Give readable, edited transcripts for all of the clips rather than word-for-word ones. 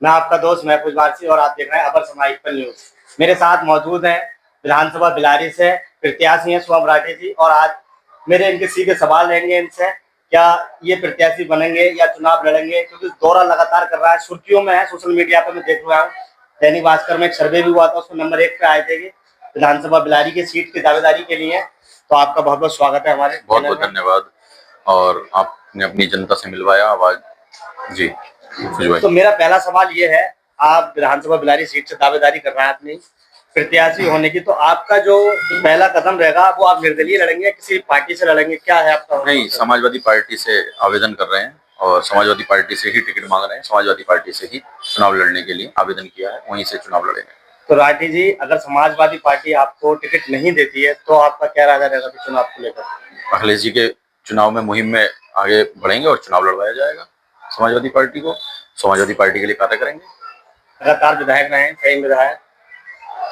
मैं आपका दोस्त महफूज वारसी और आप देख रहे हैं अपर समाइकल न्यूज। मेरे साथ मौजूद हैं विधानसभा बिलारी से प्रत्याशी हैं शुभम राठी जी, और आज मेरे इनके सीधे सवाल रहेंगे इनसे, क्या ये प्रत्याशी बनेंगे या चुनाव लड़ेंगे, क्योंकि दौरा लगातार कर रहा है, सुर्खियों में है सोशल मीडिया पर। मैं देख रहा हूँ दैनिक भास्कर में एक सर्वे भी हुआ था, उसमें नंबर 1 पे आए थे कि विधानसभा बिलारी की सीट की दावेदारी के लिए। तो आपका बहुत बहुत स्वागत है हमारे। बहुत बहुत धन्यवाद, और आपने अपनी जनता से मिलवाया आवाज जी। तो मेरा पहला सवाल ये है, आप विधानसभा बिलारी सीट से दावेदारी कर रहे हैं अपनी प्रत्याशी होने की, तो आपका जो पहला कदम रहेगा वो आप निर्दलीय लड़ेंगे, किसी पार्टी से लड़ेंगे, क्या है आपका? नहीं, समाजवादी पार्टी से आवेदन कर रहे हैं और समाजवादी पार्टी से ही टिकट मांग रहे हैं। समाजवादी पार्टी से ही चुनाव लड़ने के लिए आवेदन किया है, वहीं से चुनाव लड़ेंगे। तो राठी जी, अगर समाजवादी पार्टी आपको टिकट नहीं देती है तो आपका क्या इरादा रहेगा चुनाव को लेकर? अखिलेश जी के चुनाव में मुहिम में आगे बढ़ेंगे और चुनाव लड़वाया जाएगा। समाजवादी पार्टी को, समाजवादी पार्टी के लिए कार्य करेंगे। लगातार विधायक रहे हैं, कई विधायक,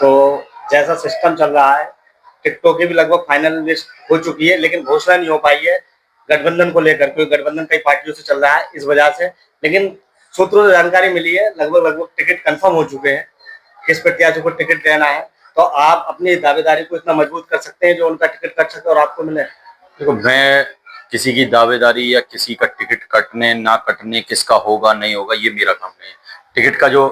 तो जैसा सिस्टम चल रहा है, टिकटों की भी लगभग फाइनल लिस्ट हो चुकी है, लेकिन घोषणा नहीं हो पाई है गठबंधन को लेकर, क्योंकि गठबंधन कई पार्टियों से चल रहा है इस वजह से। लेकिन सूत्रों से जानकारी मिली है लगभग टिकट कंफर्म हो चुके हैं, किस प्रत्याशी को टिकट देना है। तो आप अपनी दावेदारी को इतना मजबूत कर सकते हैं जो उनका टिकट कट सके और आपको मिले? देखो, मैं किसी की दावेदारी या किसी का टिकट कटने ना कटने, किसका होगा नहीं होगा, ये मेरा काम नहीं है। टिकट का जो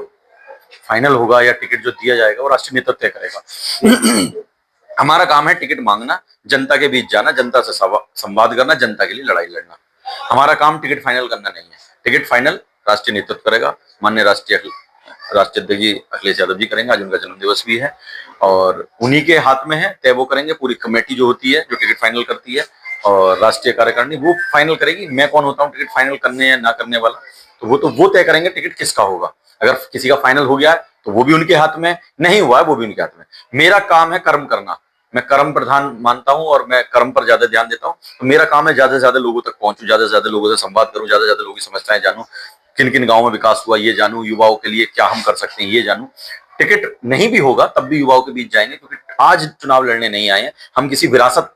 फाइनल होगा या टिकट जो दिया जाएगा वो राष्ट्रीय नेतृत्व तय करेगा। हमारा काम है टिकट मांगना, जनता के बीच जाना, जनता से संवाद करना, जनता के लिए लड़ाई लड़ना। हमारा काम टिकट फाइनल करना नहीं है। टिकट फाइनल राष्ट्रीय नेतृत्व करेगा, माननीय राष्ट्रीय अध्यक्ष जी अखिलेश यादव जी करेंगे। आज उनका जन्मदिवस भी है और उन्हीं के हाथ में है, तय वो करेंगे। पूरी कमेटी जो होती है, जो टिकट फाइनल करती है, और राष्ट्रीय कार्यकारिणी वो फाइनल करेगी। मैं कौन होता हूँ टिकट फाइनल करने या ना करने वाला? तो वो तय करेंगे टिकट किसका होगा। अगर किसी का फाइनल हो गया है तो वो भी उनके हाथ में, नहीं हुआ है वो भी उनके हाथ में। मेरा काम है कर्म करना, मैं कर्म प्रधान मानता हूं और मैं कर्म पर ज्यादा ध्यान देता हूं। तो मेरा काम है ज्यादा से ज्यादा लोगों तक पहुंचूं, ज्यादा से ज्यादा लोगों से संवाद करूं, ज्यादा से ज्यादा लोगों की समस्याएं जानूं, किन किन गांवों में विकास हुआ ये जानूं, युवाओं के लिए क्या हम कर सकते हैं ये जानूं। टिकट नहीं भी होगा तब भी युवाओं के बीच जाएंगे, क्योंकि आज चुनाव लड़ने नहीं आए हैं हम, किसी विरासत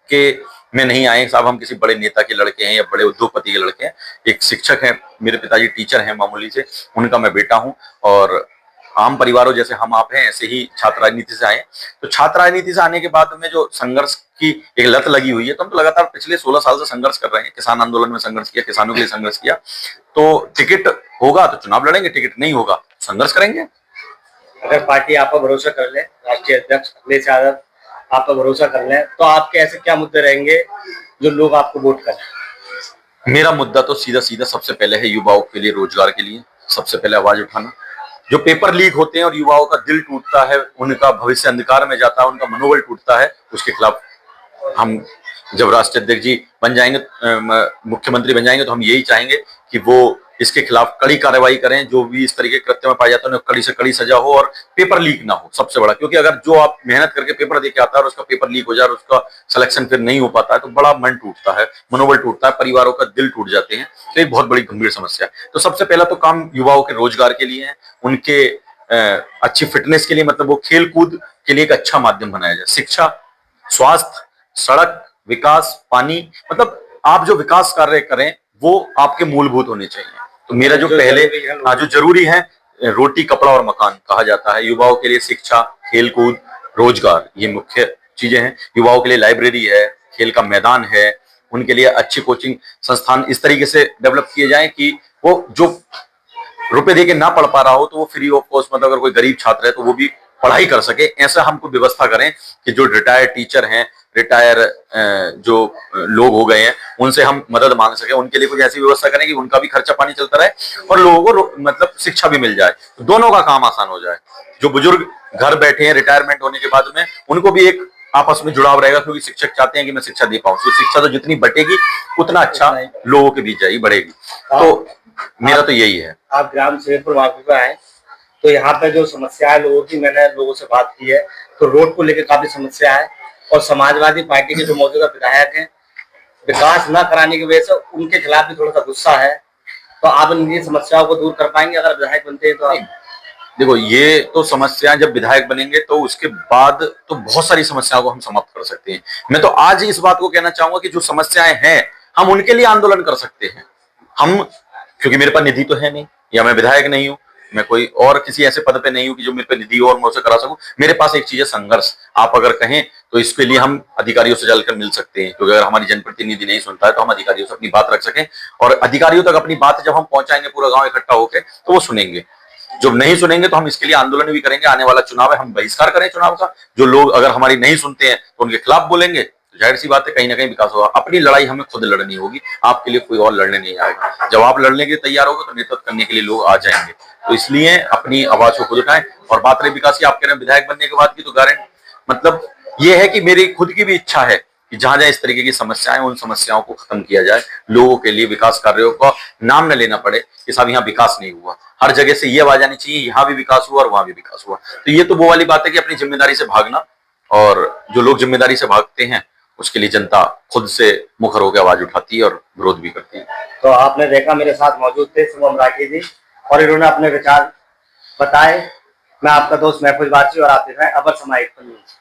के में नहीं आए साहब। हम किसी बड़े नेता के लड़के हैं या बड़े उद्योगपति के लड़के हैं। एक शिक्षक है, मेरे पिताजी टीचर हैं मामूली से, उनका मैं बेटा हूं, और आम परिवारों जैसे हम आप हैं ऐसे ही छात्र राजनीति से आए। तो छात्र राजनीति से आने के बाद में जो संघर्ष की एक लत लगी हुई है, तो हम तो लगातार पिछले 16 साल से संघर्ष कर रहे हैं। किसान आंदोलन में संघर्ष किया, किसानों के लिए संघर्ष किया। तो टिकट होगा तो चुनाव लड़ेंगे, टिकट नहीं होगा संघर्ष करेंगे। अगर पार्टी आप पर भरोसा कर ले, राष्ट्रीय अध्यक्ष अखिलेश यादव आप पर भरोसा कर ले, तो आपके ऐसे क्या मुद्दे रहेंगे जो लोग आपको वोट करें? मेरा मुद्दा तो सीधा सीधा सबसे पहले है युवाओं के लिए, रोजगार के लिए सबसे पहले आवाज उठाना। जो पेपर लीक होते हैं और युवाओं का दिल टूटता है, उनका भविष्य अंधकार में जाता है, उनका मनोबल टूटता है, उसके खिलाफ हम जब राष्ट्रीय अध्यक्ष जी बन जाएंगे, मुख्यमंत्री बन जाएंगे, तो हम यही चाहेंगे कि वो इसके खिलाफ कड़ी कार्रवाई करें। जो भी इस तरीके के कृत्य में पाए जाते हैं उन्हें कड़ी से कड़ी सजा हो और पेपर लीक ना हो, सबसे बड़ा। क्योंकि अगर जो आप मेहनत करके पेपर दे के आता है और उसका पेपर लीक हो जाए और उसका सिलेक्शन फिर नहीं हो पाता है, तो बड़ा मन टूटता है, मनोबल टूटता है, परिवारों का दिल टूट जाते हैं। तो एक बहुत बड़ी गंभीर समस्या है। तो सबसे पहला तो काम युवाओं के रोजगार के लिए है, उनके अच्छी फिटनेस के लिए, मतलब वो खेल कूद के लिए एक अच्छा माध्यम बनाया जाए। शिक्षा, स्वास्थ्य, सड़क, विकास, पानी, मतलब आप जो विकास कार्य करें वो आपके मूलभूत होने चाहिए। तो मेरा जो पहले जो जरूरी है, रोटी कपड़ा और मकान कहा जाता है। युवाओं के लिए शिक्षा, खेलकूद, रोजगार, ये मुख्य चीजें हैं। युवाओं के लिए लाइब्रेरी है, खेल का मैदान है, उनके लिए अच्छी कोचिंग संस्थान इस तरीके से डेवलप किए जाएं कि वो जो रुपए देके ना पढ़ पा रहा हो तो वो फ्री ऑफ कॉस्ट, मतलब अगर कोई गरीब छात्र है तो वो भी पढ़ाई कर सके। ऐसा हमको व्यवस्था करें कि जो रिटायर्ड टीचर हैं, रिटायर जो लोग हो गए हैं, उनसे हम मदद मांग सके। उनके लिए कुछ ऐसी व्यवस्था करें कि उनका भी खर्चा पानी चलता रहे और लोगों को मतलब शिक्षा भी मिल जाए, तो दोनों का काम आसान हो जाए। जो बुजुर्ग घर बैठे हैं रिटायरमेंट होने के बाद में, उनको भी एक आपस में जुड़ाव रहेगा, क्योंकि शिक्षक चाहते हैं कि मैं शिक्षा दे पाऊं। तो शिक्षा तो जितनी बटेगी उतना अच्छा लोगों के बीच जाएगी, बढ़ेगी। तो मेरा तो यही है। आप ग्राम सेवकपुर वापी पे आए, तो यहाँ पे जो समस्या है लोगों की, मैंने लोगों से बात की है, तो रोड को लेकर काफी समस्या है। और समाजवादी पार्टी के जो मौजूदा विधायक हैं, विकास न कराने की वजह से उनके खिलाफ भी थोड़ा सा गुस्सा है। तो आप इन समस्याओं को दूर कर पाएंगे अगर विधायक बनते हैं तो? आप देखो, ये तो समस्या जब विधायक बनेंगे तो उसके बाद तो बहुत सारी समस्याओं को हम समाप्त कर सकते हैं। मैं तो आज इस बात को कहना चाहूंगा कि जो समस्याएं हैं हम उनके लिए आंदोलन कर सकते हैं। हम, क्योंकि मेरे पास निधि तो है नहीं या मैं विधायक नहीं हूं, मैं कोई और किसी ऐसे पद पे नहीं हूं कि जो मेरे पे निधि हो और मैं उसे करा सकूं। मेरे पास एक चीज है, संघर्ष। आप अगर कहें तो इसके लिए हम अधिकारियों से चलकर मिल सकते हैं, क्योंकि अगर हमारी जनप्रतिनिधि नहीं सुनता है तो हम अधिकारियों से अपनी बात रख सकें, और अधिकारियों तक अपनी बात जब हम पहुंचाएंगे पूरा गांव इकट्ठा होकर, तो वो सुनेंगे। जब नहीं सुनेंगे तो हम इसके लिए आंदोलन भी करेंगे। आने वाला चुनाव है, हम बहिष्कार करें चुनाव का। जो लोग अगर हमारी नहीं सुनते हैं तो उनके खिलाफ बोलेंगे, तो जाहिर सी बात है कहीं ना कहीं विकास होगा। अपनी लड़ाई हमें खुद लड़नी होगी, आपके लिए कोई और लड़ने नहीं आएगा। जब आप लड़ने के लिए तैयार होगे तो नेतृत्व करने के लिए लोग आ जाएंगे। तो इसलिए अपनी आवाज को खुद उठाएं। और बात रही विकास की, आप कह रहे हैं विधायक बनने के बाद की, तो गारंटी मतलब ये है कि मेरी खुद की भी इच्छा है कि जहां जहां इस तरीके की समस्याएं, उन समस्याओं को खत्म किया जाए, लोगों के लिए विकास कार्यों का नाम न लेना पड़े कि साहब यहाँ विकास नहीं हुआ। हर जगह से ये आवाज आनी चाहिए, यहाँ भी विकास हुआ और वहां भी विकास हुआ। तो ये तो वो वाली बात है कि अपनी जिम्मेदारी से भागना, और जो लोग जिम्मेदारी से भागते हैं उसके लिए जनता खुद से मुखर होकर आवाज उठाती है और विरोध भी करती है। तो आपने देखा मेरे साथ मौजूद थे शुभम राठी जी, और इन्होंने अपने विचार बताए। मैं आपका दोस्त महफूज बाची और आप देख रहे हैं अबर समाजिक न्यूज।